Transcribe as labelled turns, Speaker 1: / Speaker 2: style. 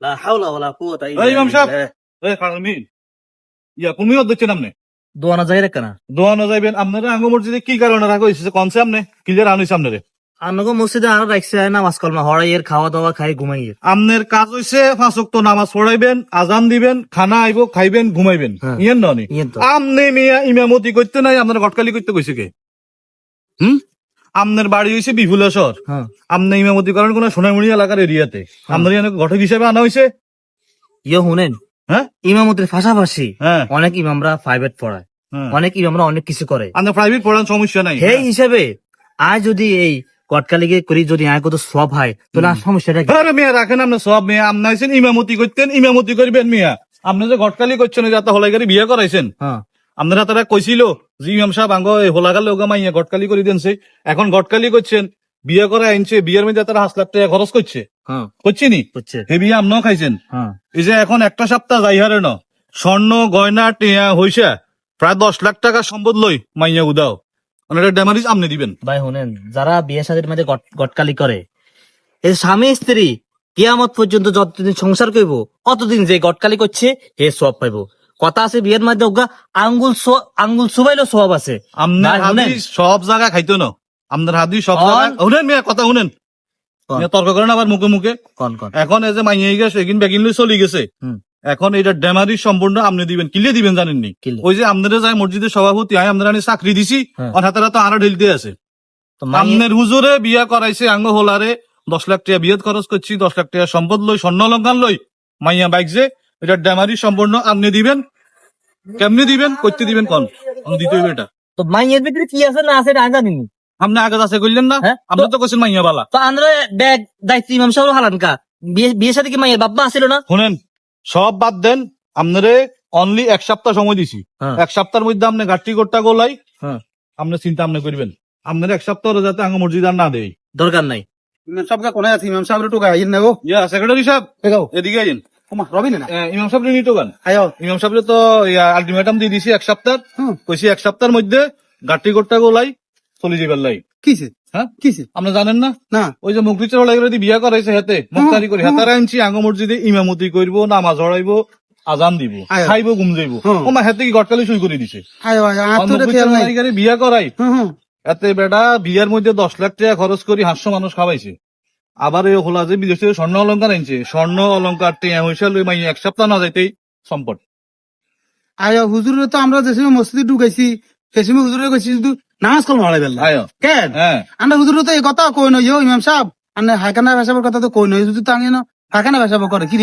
Speaker 1: লা হাওলা ওয়ালা কুওয়াতা ইল্লা
Speaker 2: এই ইমাম সাহেব
Speaker 1: বিল্লাহ।
Speaker 2: এই খারামিন কুমিও দিচ্ছেন আপনি
Speaker 1: দোয়ানা যাই রে কানা
Speaker 2: দোয়ানো যাইবেন আপনারা আঙ্গ মসজিদে কি কারণে রাখা হয়েছে কনসে আপনি ক্লিয়ার আনিস আপনারে
Speaker 1: আনগো মসজিদে আরো রাখছে নামাজ কলমা হড়াইয়ের খাওয়া দাওয়া খাই ঘুমাইয়ের
Speaker 2: আপনার কাজ হইছে 5 ওয়াক্ত নামাজ পড়াইবেন আজান দিবেন খানা আইব খাইবেন ঘুমাইবেন
Speaker 1: হ্যাঁ।
Speaker 2: ইয়েন ননি
Speaker 1: ইয়েন তো।
Speaker 2: আমনে মিয়া ইমামতি করতে নাই আপনার গটকালি করতে কইছে কে আপনার বাড়ি হইছে বিপুলেশ্বর
Speaker 1: হ্যাঁ
Speaker 2: আপনি ইমামতি করেন কোন সোনামুড়ি এলাকার এরিয়াতে আপনার এখানে ঘটক হিসেবে আনা হয়েছে
Speaker 1: ইয়ে শুনেন
Speaker 2: হ্যাঁ
Speaker 1: ইমামতির পাশাপাশি
Speaker 2: হ্যাঁ
Speaker 1: অনেক ইমামরা প্রাইভেট পড়ায়
Speaker 2: হ্যাঁ।
Speaker 1: অনেক ইমামরা অনেক কিছু করে
Speaker 2: আপনার প্রাইভেট পড়ান সমস্যা নাই
Speaker 1: সেই হিসাবে আয় যদি এই কটকালিকে করি যদি আয় কত সব হয় তাহলে আর সমস্যাটা কি?
Speaker 2: আরে মিয়া রাখেন আপনি সব মিয়া আপনি আইছেন ইমামতি করতেন ইমামতি করবেন মিয়া আপনি যে ঘটকালি করছেন ওই যাতে হলাইগারি বিয়ে করাইছেন
Speaker 1: হ্যাঁ
Speaker 2: আপনারা তারা কইছিল যে ইমাম সাহেব আঙ্গ হোলাগালে ওগা মাইয়া গটকালি করে দেনছে এখন গটকালি করছেন বিয়ে করে আইনছে বিয়ের মধ্যে তারা 5 লাখ টাকা খরচ করছে
Speaker 1: হ্যাঁ
Speaker 2: করছিনি
Speaker 1: বুঝছে
Speaker 2: হে বিয়ে আপনিও খাইছেন
Speaker 1: হ্যাঁ
Speaker 2: এই যে এখন একটা সপ্তাহ যাই হারে ন স্বর্ণ গয়না টিয়া হইছে প্রায় 10 লাখ টাকা সম্পদ লই মাইয়া উদাও ওনারা ড্যামারিজ আপনি দিবেন
Speaker 1: ভাই শুনেন যারা বিয়ে শাদীর মধ্যে গটকালি করে এই স্বামী স্ত্রী কিয়ামত পর্যন্ত যতদিন সংসার করবো অতদিন যে গটকালি করছে হে সব পাইবো কথা আছে বিয়ের মধ্যে ওগা আঙ্গুল সুবাইলো সব আছে
Speaker 2: আপনার
Speaker 1: ভাই, শুনেন।
Speaker 2: হাদিস সব জায়গা খাইতো না আপনার হাদিস সব
Speaker 1: কন।
Speaker 2: জায়গা শুনেন মিয়া কথা শুনেন
Speaker 1: কন।
Speaker 2: মিয়া তর্ক করেন আবার মুখে মুখে
Speaker 1: কন কন
Speaker 2: এখন এই যে মাইয়া গেছে এগিন বেগিন লই চলে গেছে
Speaker 1: হুম।
Speaker 2: এখন এটা ড্যামারি সম্পূর্ণ আপনি দিবেন কিলে দিবেন জানেননি
Speaker 1: কিলে?
Speaker 2: ওই যে আপনারা যায় মসজিদের সভাপতি আয় আপনারা আমি চাকরি দিছি
Speaker 1: হ্যাঁ।
Speaker 2: আর হাতারা তো আরো ঢিলতে আছে
Speaker 1: তো মাইয়ে-
Speaker 2: আপনার হুজুরে বিয়া করাইছে আঙ্গ হোলারে 10 লাখ টাকা বিয়েত খরচ করছি 10 লাখ টাকা সম্পদ লই স্বর্ণ অলঙ্কার লই মাইয়া বাইক যে এটা ড্যামারি সম্পূর্ণ আপনি দিবেন কেমনি দিবেন করতে দিবেন কোন দিতে হইবে এটা
Speaker 1: তো মাইয়ের ভিতরে কি আছে না আছে এটা আমি জানি না।
Speaker 2: আপনি আগে আছে করলেন না
Speaker 1: হ্যাঁ?
Speaker 2: আপনি তো কইছেন মাইয়া বালা
Speaker 1: তো আমরা ব্যাগ দায়িত্ব ইমাম সাহেব হালান কা বিয়ের সাথে কি মাইয়ের বাবা আসিল না
Speaker 2: শুনেন সব বাদ দেন আপনারে অনলি 1 সপ্তাহ সময় দিছি
Speaker 1: হ্যাঁ।
Speaker 2: 1 সপ্তাহের মধ্যে আপনি গাঠি গোট্টা গোলাই
Speaker 1: হ্যাঁ
Speaker 2: আপনি চিন্তা আপনি করবেন আপনার 1 সপ্তাহ হলে যাতে আঙ্গ মসজিদ আর না দেই
Speaker 1: দরকার নাই
Speaker 3: ইমাম সাহেব কোনে আছে ইমাম সাহেব টোকা আইন না গো
Speaker 2: ইয়া সেক্রেটারি সাহেব
Speaker 3: এগাও
Speaker 2: এদিকে আইন
Speaker 3: ওমা রবি না
Speaker 2: ইমাম সাহেব নিয়ে তো গান
Speaker 3: আয়ো
Speaker 2: ইমাম সাহেব তো আলটিমেটাম দিয়ে দিছি 1 সপ্তাহ
Speaker 3: হুম
Speaker 2: কইছি 1 সপ্তাহের মধ্যে গাঠি গোট্টা গোলাই চলে যাবার লাই
Speaker 3: কিছে
Speaker 2: হ্যাঁ
Speaker 3: কিছে
Speaker 2: আপনি জানেন না
Speaker 3: না
Speaker 2: ওই যে মুক্তিচর হলাইগারি বিয়া করাইছে হেতে মুক্তারি করে হেতারা আনছি আঙ্গ মসজিদে ইমামতি করব নামাজ হড়াইবো আজান দিব
Speaker 3: আয়।
Speaker 2: খাইবো ঘুম যাইবো
Speaker 3: হুম।
Speaker 2: ওমা হেতে কি গটকালি সই করে দিছে
Speaker 3: আয়ো আয়ো আর তো খেয়াল নাই
Speaker 2: হলাইগারি বিয়া করাই
Speaker 3: হুম হুম
Speaker 2: এতে বেটা বিয়ার মধ্যে 10 লাখ টাকা খরচ করি 500 মানুষ খাওয়াইছে আবার এই হলা যে বিদেশ থেকে স্বর্ণ অলঙ্কার আনছে স্বর্ণ অলঙ্কার টিয়া হইসা লই মাই 1 সপ্তাহ না যাইতেই সম্পদ
Speaker 3: আয়ো হুজুরে তো আমরা যে সময় মসজিদে ঢুকাইছি সে সময় হুজুরে কইছি শুধু নামাজ কল মারাই বেলা
Speaker 2: আয়ো
Speaker 3: কেন
Speaker 2: হ্যাঁ
Speaker 3: আমরা হুজুরে তো এই কথা কই নই ইমাম সাহেব আনে হাকানা ভাষাবার কথা তো কই নই হুজুর তো আমি না হাকানা ভাষাব করে কি রে